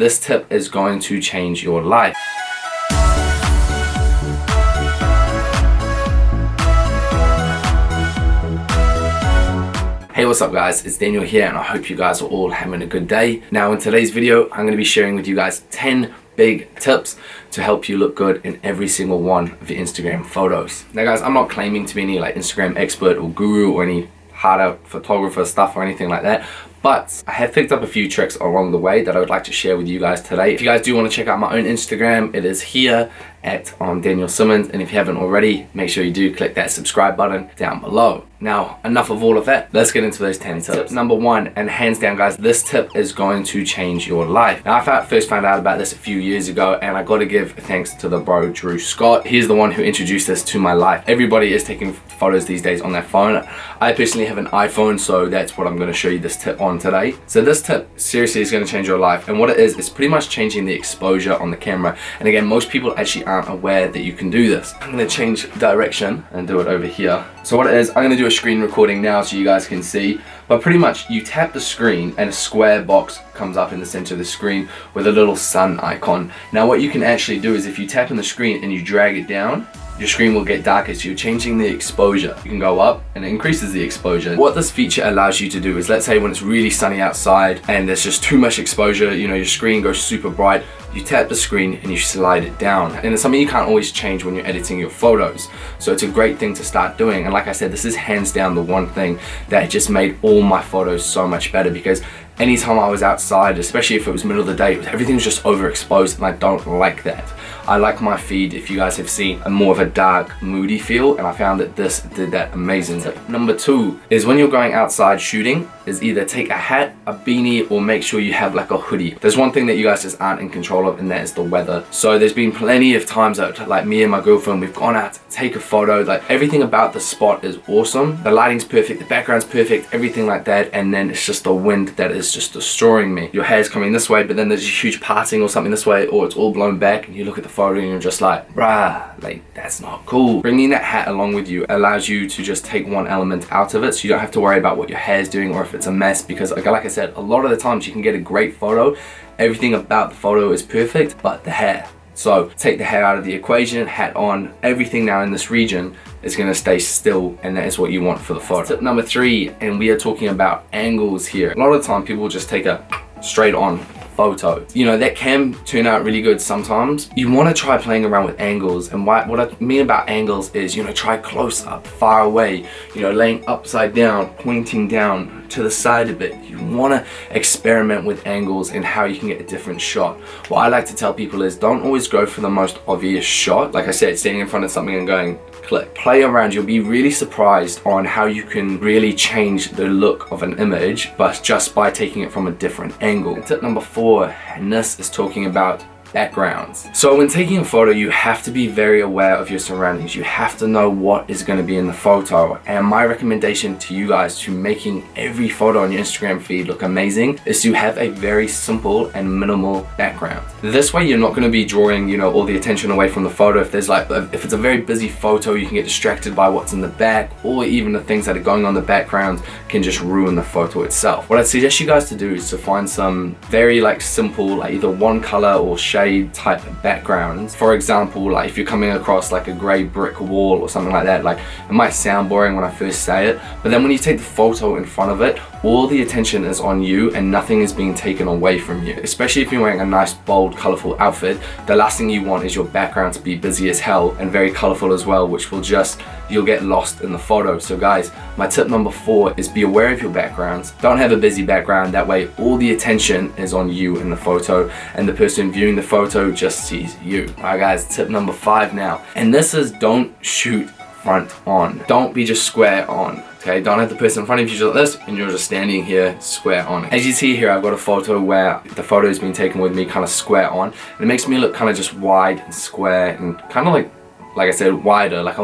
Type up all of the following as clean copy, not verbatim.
this tip is going to change your life. Hey, what's up guys, it's Daniel here and I hope you guys are all having a good day. Now in today's video, I'm going to be sharing with you guys 10 big tips to help you look good in every single one of your Instagram photos. Now guys, I'm not claiming to be any like Instagram expert or guru or any harder photographer stuff or anything like that, but I have picked up a few tricks along the way that I would like to share with you guys today. If you guys do want to check out my own Instagram, it is here at Daniel Simmons, and if you haven't already, make sure you do click that subscribe button down below. Now, enough of all of that. Let's get into those 10 tips. Tip number 1, and hands down guys, this tip is going to change your life. Now, I first found out about this a few years ago, and I gotta give thanks to the bro, Drew Scott. He's the one who introduced this to my life. Everybody is taking photos these days on their phone. I personally have an iPhone, so that's what I'm gonna show you this tip on today. So this tip seriously is gonna change your life, and what it is pretty much changing the exposure on the camera. And again, most people actually aren't aware that you can do this. I'm gonna change direction and do it over here. So what it is, I'm gonna do a screen recording now so you guys can see, but pretty much you tap the screen and a square box comes up in the center of the screen with a little sun icon. Now what you can actually do is if you tap on the screen and you drag it down, your screen will get darker, so you're changing the exposure. You can go up and it increases the exposure. What this feature allows you to do is, let's say when it's really sunny outside and there's just too much exposure, you know, your screen goes super bright, you tap the screen and you slide it down. And it's something you can't always change when you're editing your photos. So it's a great thing to start doing. And like I said, this is hands down the one thing that just made all my photos so much better, because anytime I was outside, especially if it was middle of the day, everything was just overexposed and I don't like that. I like my feed, if you guys have seen, a more of a dark, moody feel, and I found that this did that amazing. Tip number 2 is when you're going outside shooting, is either take a hat, a beanie, or make sure you have like a hoodie. There's one thing that you guys just aren't in control of, and that is the weather. So there's been plenty of times that like me and my girlfriend, we've gone out to take a photo, like everything about the spot is awesome. The lighting's perfect, the background's perfect, everything like that, and then it's just the wind that is just destroying me. Your hair's coming this way, but then there's a huge parting or something this way, or it's all blown back, and you look at the photo and you're just like, bruh, like that's not cool. Bringing that hat along with you allows you to just take one element out of it, so you don't have to worry about what your hair's doing or if it's a mess, because like I said, a lot of the times you can get a great photo, everything about the photo is perfect but the hair. So take the hair out of the equation, hat on, everything now in this region is going to stay still, and that is what you want for the photo. Tip number 3, and we are talking about angles here. A lot of the time people just take a straight on photo. You know, that can turn out really good sometimes. You want to try playing around with angles, and what I mean about angles is, you know, try close up, far away, you know, laying upside down, pointing down to the side of it. You want to experiment with angles and how you can get a different shot. What I like to tell people is don't always go for the most obvious shot. Like I said, standing in front of something and going click. Play around. You'll be really surprised on how you can really change the look of an image, but just by taking it from a different angle. And tip number 4, and this is talking about backgrounds. So when taking a photo, you have to be very aware of your surroundings. You have to know what is going to be in the photo. And my recommendation to you guys to making every photo on your Instagram feed look amazing is to have a very simple and minimal background. This way you're not going to be drawing, you know, all the attention away from the photo. If there's like, if it's a very busy photo, you can get distracted by what's in the back, or even the things that are going on in the background can just ruin the photo itself. What I'd suggest you guys to do is to find some very like simple, like either one color or shade type backgrounds. For example, like if you're coming across like a gray brick wall or something like that, like it might sound boring when I first say it, but then when you take the photo in front of it, all the attention is on you and nothing is being taken away from you. Especially if you're wearing a nice, bold, colorful outfit, the last thing you want is your background to be busy as hell and very colorful as well, which will just, you'll get lost in the photo. So guys, my tip number 4 is be aware of your backgrounds. Don't have a busy background, that way all the attention is on you in the photo and the person viewing the photo just sees you. Alright guys, tip number 5 now, and this is don't shoot front on. Don't be just square on. Okay, don't have the person in front of you just like this and you're just standing here square on. As you see here, I've got a photo where the photo has been taken with me kind of square on, and it makes me look kind of just wide and square and kind of like I said, wider, like I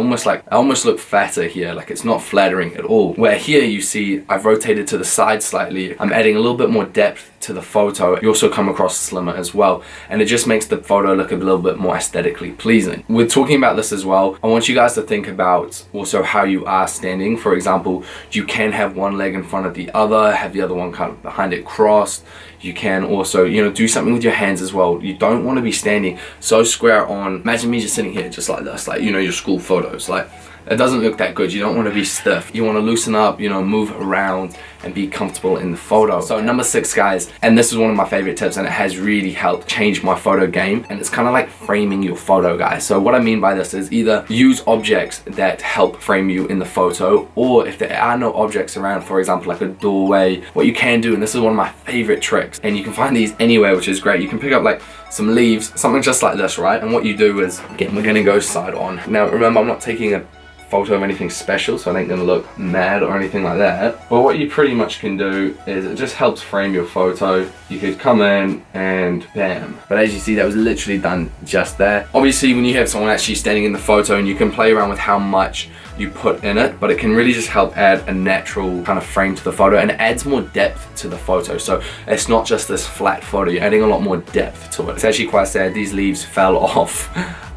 almost look fatter here, like it's not flattering at all. Where here you see I've rotated to the side slightly, I'm adding a little bit more depth to the photo. You also come across slimmer as well, and it just makes the photo look a little bit more aesthetically pleasing. We're talking about this as well. I want you guys to think about also how you are standing. For example, you can have one leg in front of the other, have the other one kind of behind it crossed. You can also, you know, do something with your hands as well. You don't want to be standing so square on. Imagine me just sitting here just like this, like, you know, your school photos. Like, it doesn't look that good. You don't want to be stiff. You want to loosen up, you know, move around and be comfortable in the photo. So number 6, guys, and this is one of my favorite tips, and it has really helped change my photo game, and it's kind of like framing your photo, guys. So what I mean by this is either use objects that help frame you in the photo, or if there are no objects around, for example, like a doorway, what you can do, and this is one of my favorite tricks, and you can find these anywhere, which is great. You can pick up like some leaves, something just like this, right? And what you do is, again, we're gonna go side on. Now remember, I'm not taking a photo of anything special, so it ain't gonna look mad or anything like that. But what you pretty much can do is it just helps frame your photo. You could come in and bam. But as you see, that was literally done just there. Obviously, when you have someone actually standing in the photo, and you can play around with how much you put in it, but it can really just help add a natural kind of frame to the photo, and it adds more depth to the photo. So it's not just this flat photo, you're adding a lot more depth to it. It's actually quite sad, these leaves fell off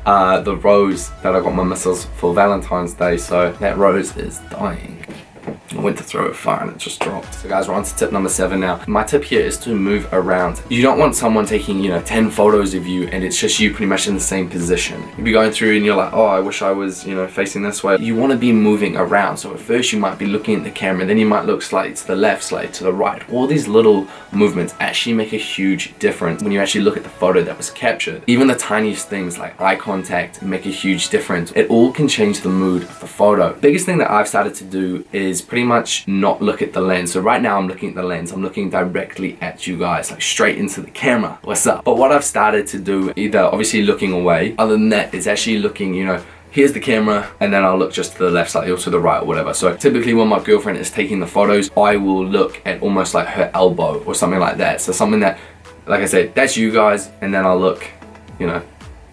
the rose that I got my missus for Valentine's Day, so that rose is dying. I went to throw it far and it just dropped. So guys, we're on to tip number 7 now. My tip here is to move around. You don't want someone taking, you know, 10 photos of you and it's just you pretty much in the same position. You'll be going through and you're like, oh, I wish I was, you know, facing this way. You want to be moving around. So at first you might be looking at the camera, then you might look slightly to the left, slightly to the right. All these little movements actually make a huge difference when you actually look at the photo that was captured. Even the tiniest things like eye contact make a huge difference. It all can change the mood of the photo. Biggest thing that I've started to do is pretty much not look at the lens. So right now I'm looking at the lens, I'm looking directly at you guys, like straight into the camera. What's up? But what I've started to do, either obviously looking away, other than that, is actually looking, you know, here's the camera, and then I'll look just to the left slightly or to the right or whatever. So typically when my girlfriend is taking the photos, I will look at almost like her elbow or something like that. So something that, like I said, that's you guys, and then I'll look, you know,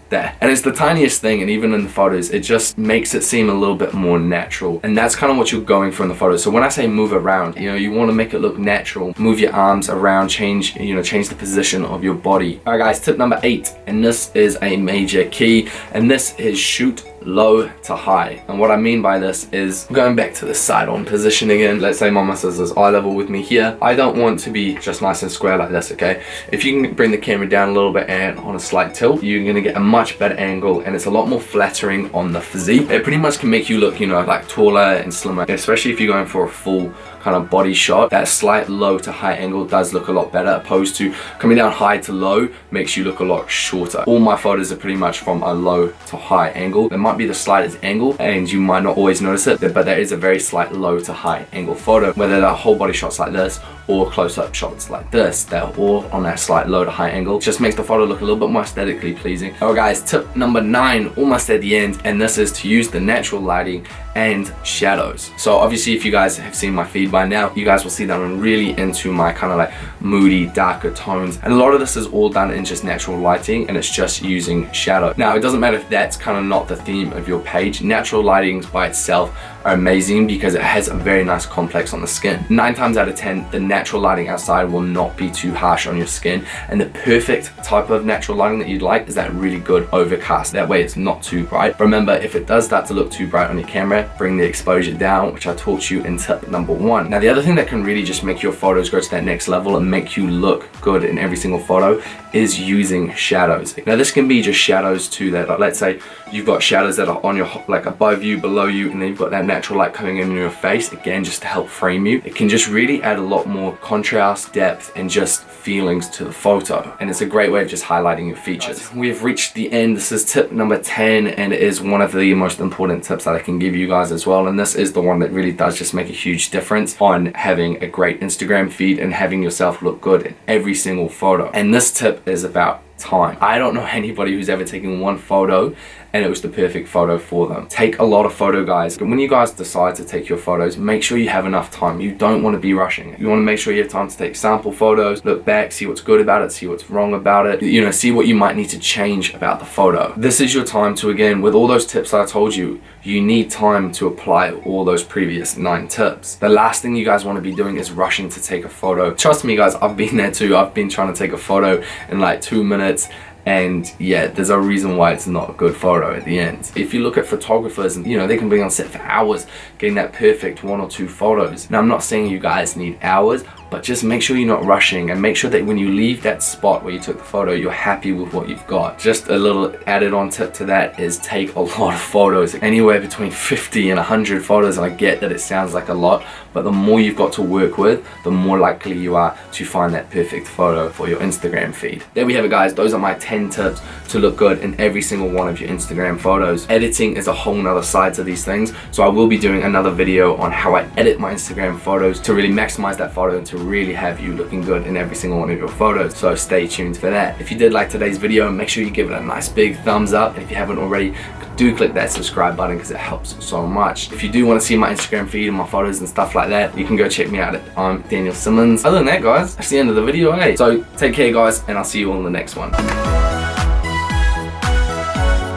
there. And it's the tiniest thing, and even in the photos it just makes it seem a little bit more natural, and that's kind of what you're going for in the photos. So when I say move around, you know, you want to make it look natural. Move your arms around, change, you know, change the position of your body. All right guys, tip number 8, and this is a major key, and this is shoot low to high. And what I mean by this is going back to the side on position again. Let's say my missus is eye level with me here. I don't want to be just nice and square like this, okay? If you can bring the camera down a little bit and on a slight tilt, you're gonna get a much better angle, and it's a lot more flattering on the physique. It pretty much can make you look, you know, like taller and slimmer, especially if you're going for a full kind of body shot. That slight low to high angle does look a lot better, opposed to coming down high to low makes you look a lot shorter. All my photos are pretty much from a low to high angle. There might be the slightest angle and you might not always notice it, but there is a very slight low to high angle photo. Whether they're whole body shots like this or close-up shots like this, they're all on that slight low to high angle. It just makes the photo look a little bit more aesthetically pleasing. Alright guys, tip number 9, almost at the end, and this is to use the natural lighting and shadows. So obviously if you guys have seen my feed by now, you guys will see that I'm really into my kind of like moody, darker tones, and a lot of this is all done in just natural lighting, and it's just using shadow. Now it doesn't matter if that's kind of not the theme of your page. Natural lightings by itself are amazing because it has a very nice complex on the skin. 9 times out of 10, the natural lighting outside will not be too harsh on your skin, and the perfect type of natural lighting that you'd like is that really good overcast. That way it's not too bright. Remember, if it does start to look too bright on your camera, bring the exposure down, which I taught you in tip number 1. Now the other thing that can really just make your photos go to that next level and make you look good in every single photo is using shadows. Now this can be just shadows too, that like, let's say you've got shadows that are on your, like above you, below you, and then you've got that natural light coming in your face, again just to help frame you. It can just really add a lot more contrast, depth, and just feelings to the photo, and it's a great way of just highlighting your features. We have reached the end. This is tip number 10, and it is one of the most important tips that I can give you guys as well, and this is the one that really does just make a huge difference on having a great Instagram feed and having yourself look good in every single photo. And this tip is about time. I don't know anybody who's ever taken one photo and it was the perfect photo for them. Take a lot of photo, guys. When you guys decide to take your photos, make sure you have enough time. You don't want to be rushing it. You want to make sure you have time to take sample photos, look back, see what's good about it, see what's wrong about it, you know, see what you might need to change about the photo. This is your time to, again, with all those tips that I told you, you need time to apply all those previous 9 tips. The last thing you guys want to be doing is rushing to take a photo. Trust me guys, I've been there too. I've been trying to take a photo in like 2 minutes, and yeah, there's a reason why it's not a good photo at the end. If you look at photographers, and you know, they can be on set for hours getting that perfect 1 or 2 photos. Now I'm not saying you guys need hours, but just make sure you're not rushing, and make sure that when you leave that spot where you took the photo, you're happy with what you've got. Just a little added on tip to that is take a lot of photos, anywhere between 50 and 100 photos. And I get that it sounds like a lot, but the more you've got to work with, the more likely you are to find that perfect photo for your Instagram feed. There we have it, guys. Those are my 10 tips to look good in every single one of your Instagram photos. Editing is a whole nother side to these things, so I will be doing another video on how I edit my Instagram photos to really maximize that photo and to really have you looking good in every single one of your photos. So stay tuned for that. If you did like today's video, make sure you give it a nice big thumbs up, and if you haven't already, do click that subscribe button because it helps so much. If you do want to see my Instagram feed and my photos and stuff like that, you can go check me out at Daniel Simmons. Other than that, guys, that's the end of the video, eh? So take care, guys, and I'll see you all in the next one.